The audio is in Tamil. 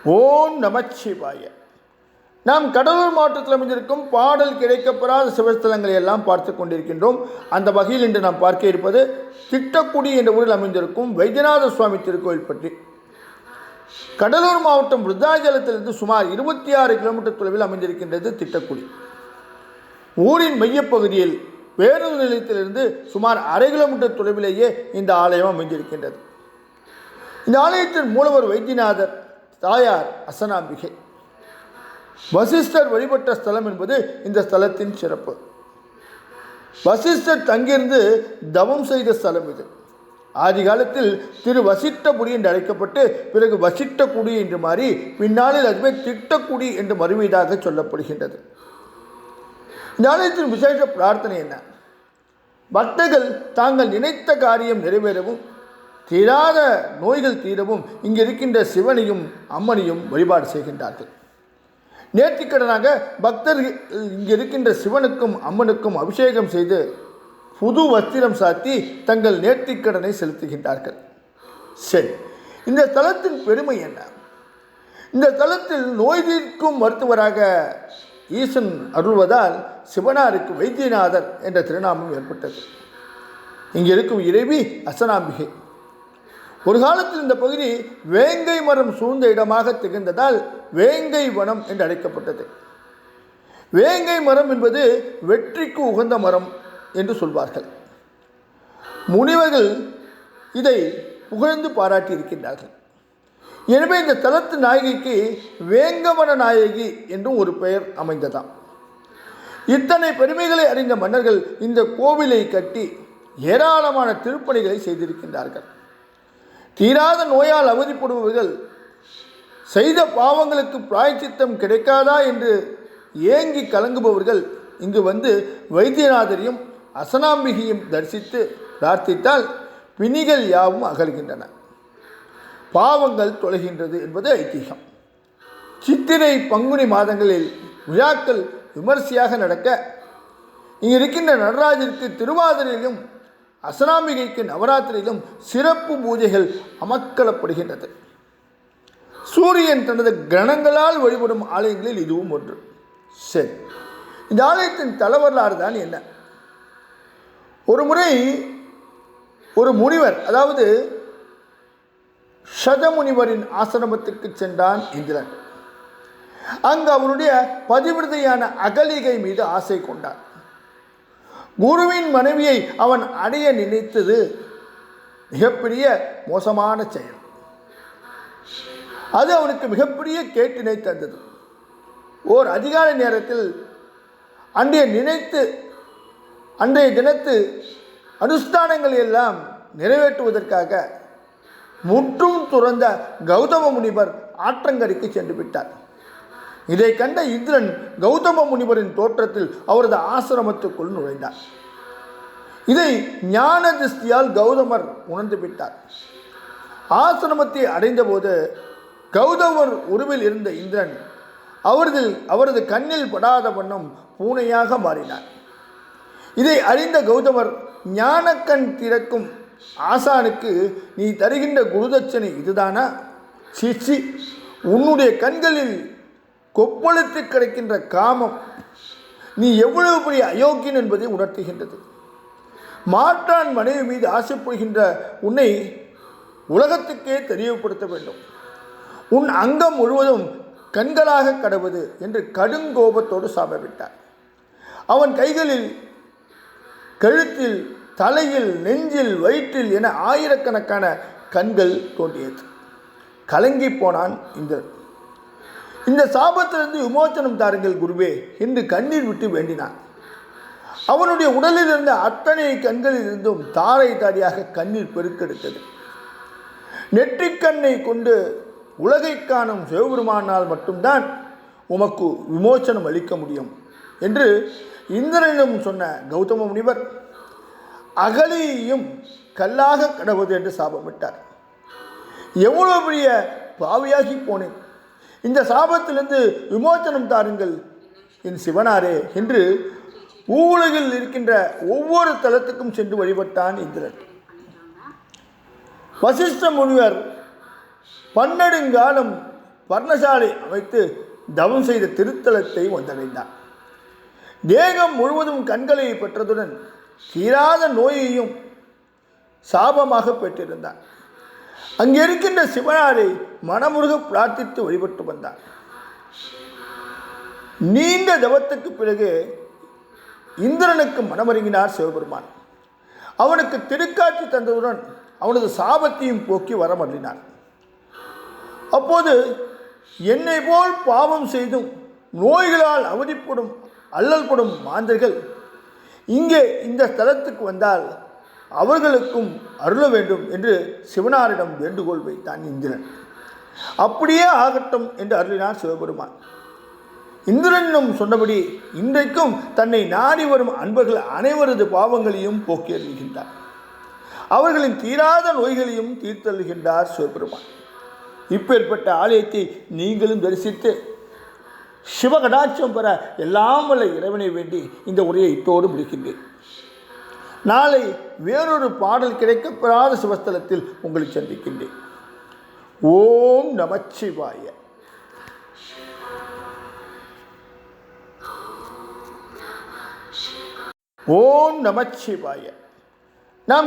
ஓம் நமச்சிவாய. நாம் கடலூர் மாவட்டத்தில் அமைந்திருக்கும் பாடல் கிடைக்கப்பெறாத சிவஸ்தலங்களை எல்லாம் பார்த்து கொண்டிருக்கின்றோம். அந்த வகையில் இன்று நாம் பார்க்க இருப்பது திட்டக்குடி என்ற ஊரில் அமைந்திருக்கும் வைத்தியநாத சுவாமி திருக்கோயில் பற்றி. கடலூர் மாவட்டம் விருத்தாச்சலத்திலிருந்து சுமார் 26 கிலோமீட்டர் தொலைவில் அமைந்திருக்கின்றது திட்டக்குடி. ஊரின் மையப்பகுதியில் பேருந்து நிலையத்திலிருந்து சுமார் 1/2 கிலோமீட்டர் தொலைவிலேயே இந்த ஆலயம் அமைந்திருக்கின்றது. இந்த ஆலயத்தின் மூலவர் வைத்தியநாதர், தாயார் அசனாம்பிகை. வசிஷ்டர் வழிபட்ட ஸ்தலம் என்பது இந்த ஸ்தலத்தின் சிறப்பு. வசிஷ்டர் தங்கியிருந்து தவம் செய்த ஸ்தலம் இது. ஆதி காலத்தில் திரு வசிட்டகுடி என்று அழைக்கப்பட்டு பிறகு வசிட்டகுடி என்று மாறி பின்னாளில் அதுவே திட்டக்குடி என்று மறுவீடாக சொல்லப்படுகின்றது. இந்த ஆலயத்தின் விசேஷ பிரார்த்தனை என்ன? பக்தர்கள் தாங்கள் நினைத்த காரியம் நிறைவேறவும் தீராத நோய்கள் தீரவும் இங்கு இருக்கின்ற சிவனையும் அம்மனையும் வழிபாடு செய்கின்றார்கள். நேர்த்திக்கடனாக பக்தர்கள் இங்கு இருக்கின்ற சிவனுக்கும் அம்மனுக்கும் அபிஷேகம் செய்து புது வஸ்திரம் சாத்தி தங்கள் நேர்த்திக்கடனை செலுத்துகின்றார்கள். சரி, இந்த தலத்தின் பெருமை என்ன? இந்த தலத்தில் நோய் தீர்க்கும் மருத்துவராக ஈசன் அருள்வதால் சிவனாருக்கு வைத்தியநாதர் என்ற திருநாமம் ஏற்பட்டது. இங்கே இருக்கும் இறைவி அசனாம்பிகை. ஒரு காலத்தில் இந்த பகுதி வேங்கை மரம் சூழ்ந்த இடமாக திகழ்ந்ததால் வேங்கை வனம் என்று அழைக்கப்பட்டது. வேங்கை மரம் என்பது வெற்றிக்கு உகந்த மரம் என்று சொல்வார்கள். முனிவர்கள் இதை புகழ்ந்து பாராட்டி இருக்கின்றார்கள். எனவே இந்த தலத்து நாயகிக்கு வேங்கவன நாயகி என்றும் ஒரு பெயர் அமைந்ததாம். இத்தனை பெருமைகளை அறிந்த மன்னர்கள் இந்த கோவிலை கட்டி ஏராளமான திருப்பணிகளை செய்திருக்கின்றார்கள். தீராத நோயால் அவதிப்படுபவர்கள் செய்த பாவங்களுக்கு பிராயச்சித்தம் கிடைக்காதா என்று ஏங்கி கலங்குபவர்கள் இங்கு வந்து வைத்தியநாதரையும் அசனாம்பிகையும் தரிசித்து பிரார்த்தித்தால் பிணிகள் யாவும் அகல்கின்றன, பாவங்கள் தொலைகின்றது என்பது ஐதீகம். சித்திரை பங்குனி மாதங்களில் விழாக்கள் விமர்சையாக நடக்க இங்கு இருக்கின்ற நடராஜருக்கு திருவாதிரையிலும் அசனாம்பிகைக்கு நவராத்திரியிலும் சிறப்பு பூஜைகள் அமர்த்தப்படுகின்றது. சூரியன் தனது கிரணங்களால் வழிபடும் ஆலயங்களில் இதுவும் ஒன்று. சரி, இந்த ஆலயத்தின் தலவரலாறு தான் என்ன? ஒரு முறை ஒரு முனிவர், அதாவது சதமுனிவரின் ஆசிரமத்திற்கு சென்றான் இந்திரன். அங்கு அவனுடைய பதிவிரதையான அகலிகை மீது ஆசை கொண்டான். குருவின் மனைவியை அவன் அடைய நினைத்தது மிகப்பெரிய மோசமான செயல். அது அவனுக்கு மிகப்பெரிய கேட்டினை தந்தது. ஓர் அதிகாலை நேரத்தில் அன்றைய தினத்து அனுஷ்டானங்கள் எல்லாம் நிறைவேற்றுவதற்காக முற்றும் துறந்த கௌதம முனிவர் ஆற்றங்கரைக்கு சென்று விட்டார். இதை கண்ட இந்திரன் கௌதம முனிவரின் தோற்றத்தில் அவரது ஆசிரமத்துக்குள் நுழைந்தார். இதை ஞான திருஷ்டியால் கௌதமர் உணர்ந்து விட்டார். ஆசிரமத்தை அடைந்தபோது கௌதமர் உருவில் இருந்த இந்திரன் அவரது கண்ணில் படாத வண்ணம் பூனையாக மாறினார். இதை அறிந்த கௌதமர் ஞானக்கண் திறக்கும் ஆசானுக்கு, நீ தருகின்ற குருதட்சணை இதுதானா? சீச்சி, உன்னுடைய கண்களில் கொப்பளித்து கிடைக்கின்ற காமம் நீ எவ்வளவு பெரிய அயோக்கியன் என்பதை உணர்த்துகின்றது. மாற்றான் மனைவி மீது ஆசைப்படுகின்ற உன்னை உலகத்துக்கே தெரியப்படுத்த வேண்டும். உன் அங்கம் முழுவதும் கண்களாக கடவுது என்று கடுங்கோபத்தோடு சாபமிட்டார். அவன் கைகளில், கழுத்தில், தலையில், நெஞ்சில், வயிற்றில் என ஆயிரக்கணக்கான கண்கள் தோன்றியது. கலங்கி போனான் இந்திரன். இந்த சாபத்திலிருந்து விமோச்சனம் தாருங்கள் குருவே என்று கண்ணீர் விட்டு வேண்டினான். அவனுடைய உடலில் இருந்த அத்தனை கண்களில் இருந்தும் தாரை தாரியாக கண்ணீர் பெருக்கெடுத்தது. நெற்றிக்கண்ணை கொண்டு உலகை காணும் சிவபெருமானால் மட்டும்தான் உமக்கு விமோச்சனம் அளிக்க முடியும் என்று இந்திரனிடம் சொன்ன கௌதம முனிவர் அகலியையும் கல்லாக கடவுது என்று சாபமிட்டார். எவ்வளவு பெரிய பாவியாகி போனேன், இந்த சாபத்திலிருந்து விமோச்சனம் தாருங்கள் என் சிவனாரே என்று ஊழலில் இருக்கின்ற ஒவ்வொரு தலத்துக்கும் சென்று வழிபட்டான் இந்திரன். வசிஷ்ட முனிவர் பன்னெடுங்காலம் பர்ணசாலை அமைத்து தவம் செய்த திருத்தலத்தை வந்தடைந்தார். தேகம் முழுவதும் கண்களை பெற்றதுடன் தீராத நோயையும் சாபமாக பெற்றிருந்தார். அங்கே இருக்கின்ற சிவனாரை மனமுருக பிரார்த்தித்து வழிபட்டு வந்தார். நீண்ட தவத்துக்கு பிறகு இந்திரனுக்கு மனமருங்கினார் சிவபெருமான். அவனுக்கு திருக்காட்சி தந்ததுடன் அவனது சாபத்தையும் போக்கி வரமருளினார். அப்போது என்னை போல் பாவம் செய்தும் நோய்களால் அவதிப்படும் அல்லல்படும் மாந்தர்கள் இங்கே இந்த ஸ்தலத்துக்கு வந்தால் அவர்களுக்கும் அருள வேண்டும் என்று சிவனாரிடம் வேண்டுகோள் வைத்தான் இந்திரன். அப்படியே ஆகட்டும் என்று அருளினார் சிவபெருமான். இந்திரனும் சொன்னபடி இன்றைக்கும் தன்னை நாடி வரும் அன்பர்கள் அனைவரது பாவங்களையும் போக்கி அருள்கின்றார். அவர்களின் தீராத நோய்களையும் தீர்த்தருள்கின்றார் சிவபெருமான். இப்பேற்பட்ட ஆலயத்தை நீங்களும் தரிசித்து சிவகடாட்சம் பெற எல்லாம் வல்ல இறைவனை வேண்டி இந்த உரையை இட்டோடு முடிக்கின்றேன். நாளை வேறொரு பாடல் கிடைக்கப்பெறாத சிவஸ்தலத்தில் உங்களை சந்திக்கின்றேன். ஓம் நமச்சிவாய. ஓம் நமச்சிவாய.